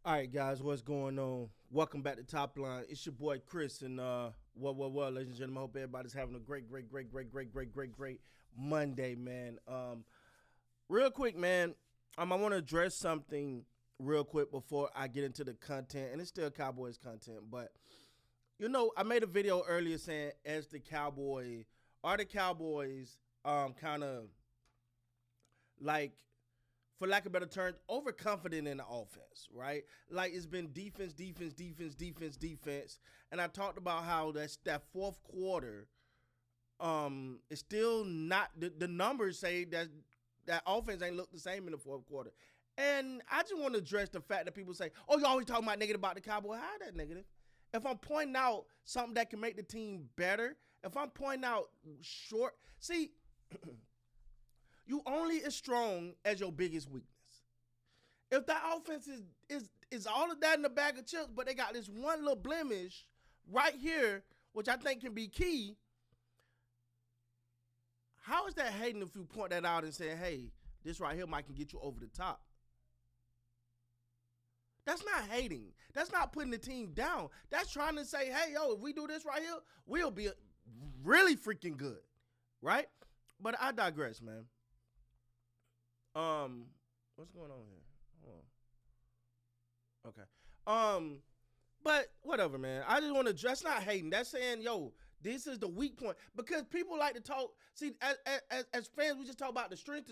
All right, guys, what's going on? Welcome back to Top Line. It's your boy Chris, and ladies and gentlemen, I hope everybody's having a great Monday, man. Real quick, man, I want to address something real quick before I get into the content, and it's still Cowboys content, but I made a video earlier saying, are the Cowboys kind of like, for lack of a better term, overconfident in the offense, right? Like, it's been defense. And I talked about how that fourth quarter is still not, the numbers say that offense ain't look the same in the fourth quarter. And I just want to address the fact that people say, oh, you always talking about negative about the Cowboys. How that negative? If I'm pointing out something that can make the team better, if I'm pointing out see, you only as strong as your biggest weakness. If that offense is all of that in the bag of chips, but they got this one little blemish right here, which I think can be key, how is that hating if you point that out and say, hey, this right here might can get you over the top? That's not hating. That's not putting the team down. That's trying to say, hey, yo, if we do this right here, we'll be really freaking good, right? But I digress, man. What's going on here? Hold on. Okay. But whatever, man. I just want to that's not hating. That's saying, yo, this is the weak point. Because people like to talk. See, as fans, we just talk about the strength.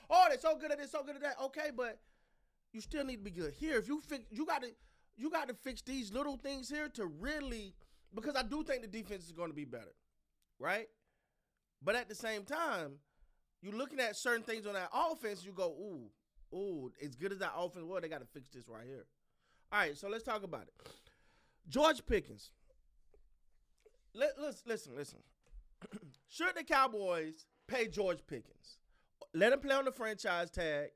Oh, they're so good at this, so good at that. Okay, but you still need to be good. Here, if you fix, you got to fix these little things here to really, because I do think the defense is going to be better, right? But at the same time, you're looking at certain things on that offense, you go, ooh, as good as that offense was, they got to fix this right here. All right, so let's talk about it. George Pickens. Listen. Should the Cowboys pay George Pickens? Let him play on the franchise tag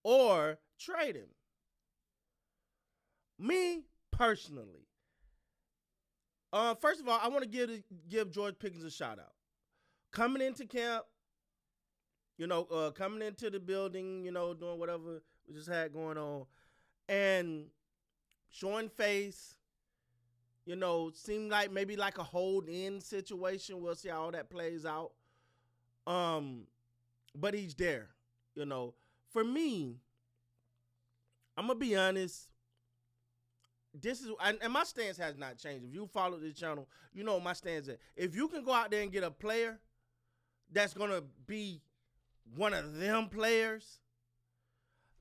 or trade him? Me, personally, first of all, I want to give George Pickens a shout out. Coming into camp, coming into the building, doing whatever we just had going on, and showing face, seemed like maybe like a hold-in situation. We'll see how all that plays out. But he's there, For me, I'm going to be honest, this is, and my stance has not changed. If you follow this channel, you know my stance is. If you can go out there and get a player that's going to be one of them players,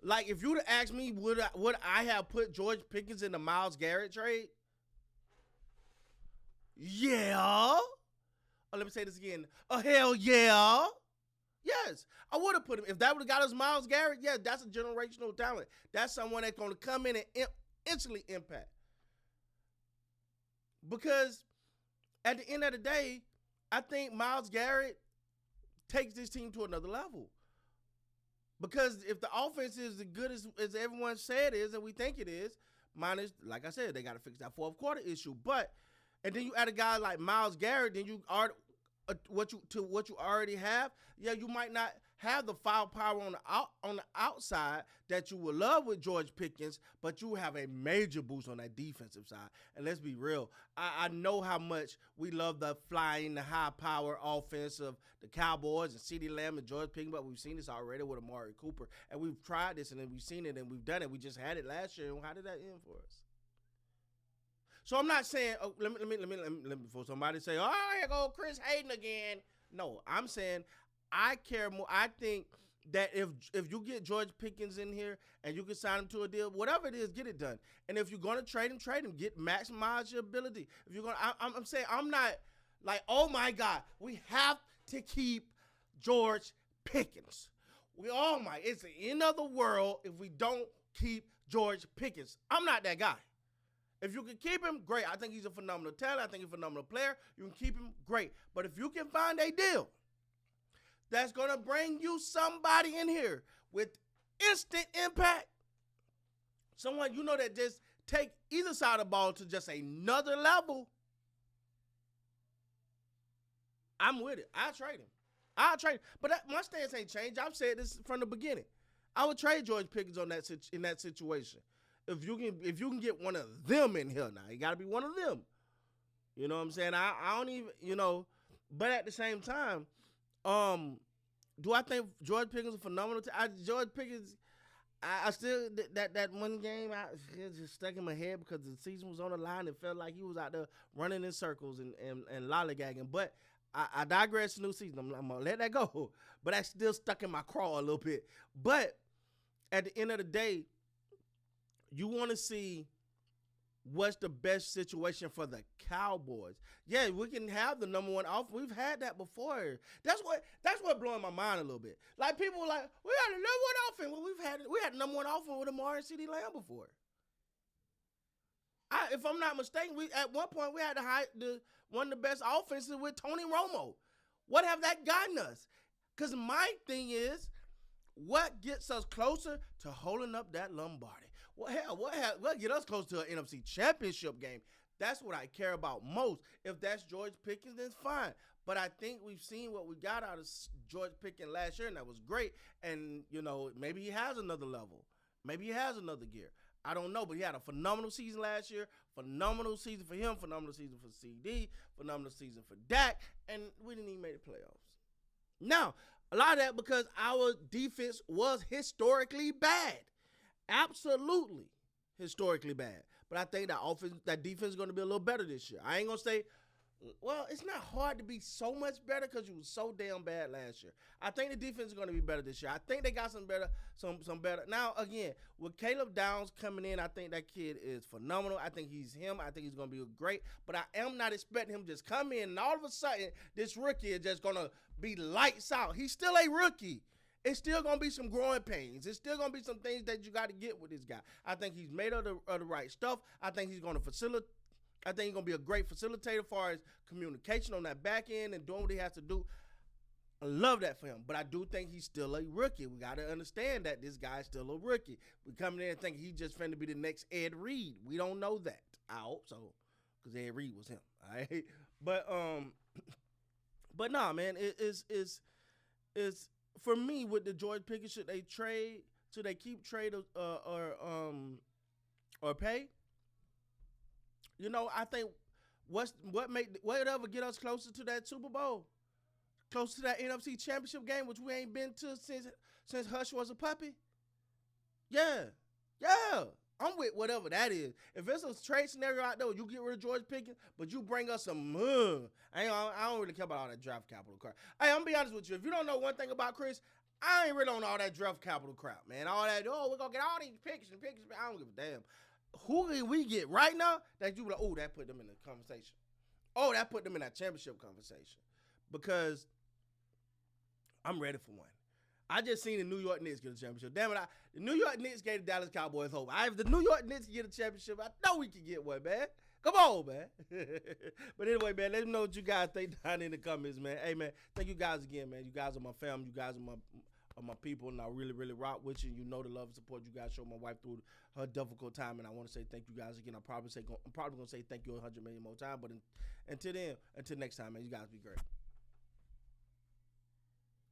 like if you'd have asked me, would I have put George Pickens in the Myles Garrett trade? Yeah. Oh, let me say this again. Hell yeah. Yes, I would have put him. If that would have got us Myles Garrett, yeah, that's a generational talent. That's someone that's going to come in and instantly impact. Because at the end of the day, I think Myles Garrett takes this team to another level. Because if the offense is as good as everyone said it is, and we think it is, minus, like I said, they got to fix that fourth quarter issue. And then you add a guy like Myles Garrett, then you are what you already have. Yeah, you might not have the firepower on the outside that you would love with George Pickens, but you have a major boost on that defensive side. And let's be real, I know how much we love the flying, the high power offense of the Cowboys and CeeDee Lamb and George Pickens, but we've seen this already with Amari Cooper, and we've tried this and then we've seen it and we've done it. We just had it last year, and how did that end for us? So I'm not saying, let me before somebody say, oh, here go Chris hating again. No, I'm saying I care more. I think that if you get George Pickens in here and you can sign him to a deal, whatever it is, get it done. And if you're going to trade him, maximize your ability. If you're going to, I'm saying, I'm not like, oh my God, we have to keep George Pickens. It's the end of the world if we don't keep George Pickens. I'm not that guy. If you can keep him, great. I think he's a phenomenal talent. I think he's a phenomenal player. You can keep him, great. But if you can find a deal that's going to bring you somebody in here with instant impact, someone that just take either side of the ball to just another level, I'm with it. I'll trade him. But my stance ain't changed. I've said this from the beginning. I would trade George Pickens in that situation. if you can get one of them in here now, it got to be one of them. You know what I'm saying? I don't even, but at the same time, do I think George Pickens is phenomenal? George Pickens, I still that one game it just stuck in my head because the season was on the line. It felt like he was out there running in circles and lollygagging. But I digress. New season. I'm gonna let that go. But that still stuck in my craw a little bit. But at the end of the day, you want to see what's the best situation for the Cowboys. Yeah, we can have the number one offense. We've had that before. That's what blowing my mind a little bit. Like people were like, we had the number one offense. Well, we had the number one offense with Amari and CeeDee Lamb before. If I'm not mistaken, at one point we had one of the best offenses with Tony Romo. What have that gotten us? Because my thing is, what gets us closer to holding up that Lombardi? Well, hell, what get us close to an NFC Championship game? That's what I care about most. If that's George Pickens, then fine. But I think we've seen what we got out of George Pickens last year, and that was great. And, maybe he has another level. Maybe he has another gear. I don't know, but he had a phenomenal season last year. Phenomenal season for him. Phenomenal season for CD. Phenomenal season for Dak. And we didn't even make the playoffs. Now, a lot of that because our defense was historically bad. Absolutely historically bad. But I think that defense is going to be a little better this year. I ain't going to say, well, it's not hard to be so much better because you was so damn bad last year. I think the defense is going to be better this year. I think they got some better. Now, again, with Caleb Downs coming in, I think that kid is phenomenal. I think he's him. I think he's going to be great. But I am not expecting him to just come in and all of a sudden this rookie is just going to be lights out. He's still a rookie. It's still going to be some growing pains. It's still going to be some things that you got to get with this guy. I think he's made of the right stuff. I think he's going to facilitate. I think he's going to be a great facilitator as far as communication on that back end and doing what he has to do. I love that for him. But I do think he's still a rookie. We got to understand that this guy's still a rookie. We coming in and thinking he's just finna be the next Ed Reed. We don't know that. I hope so. Because Ed Reed was him. All right? But nah, man, it's for me with the George Pickens, should they trade? Should they keep trade or pay? I think whatever get us closer to that Super Bowl, closer to that NFC Championship game, which we ain't been to since Hush was a puppy. Yeah, I'm with whatever that is. If it's a trade scenario out there, you get rid of George Pickens, but you bring us some. I don't really care about all that draft capital crap. Hey, I'm gonna be honest with you. If you don't know one thing about Chris, I ain't really on all that draft capital crap, man. All that, we're gonna get all these picks and picks. I don't give a damn. Who can we get right now that you be like, oh, that put them in the conversation. Oh, that put them in that championship conversation. Because I'm ready for one. I just seen the New York Knicks get a championship. Damn it, the New York Knicks gave the Dallas Cowboys hope. If the New York Knicks get a championship, I know we can get one, man. Come on, man. But anyway, man, let me know what you guys think down in the comments, man. Hey, man, thank you guys again, man. You guys are my family. You guys are my people, and I really, really rock with you. You know the love and support you guys show my wife through her difficult time, and I want to say thank you guys again. I'm probably going to say thank you 100 million more times, but until next time, man, you guys be great.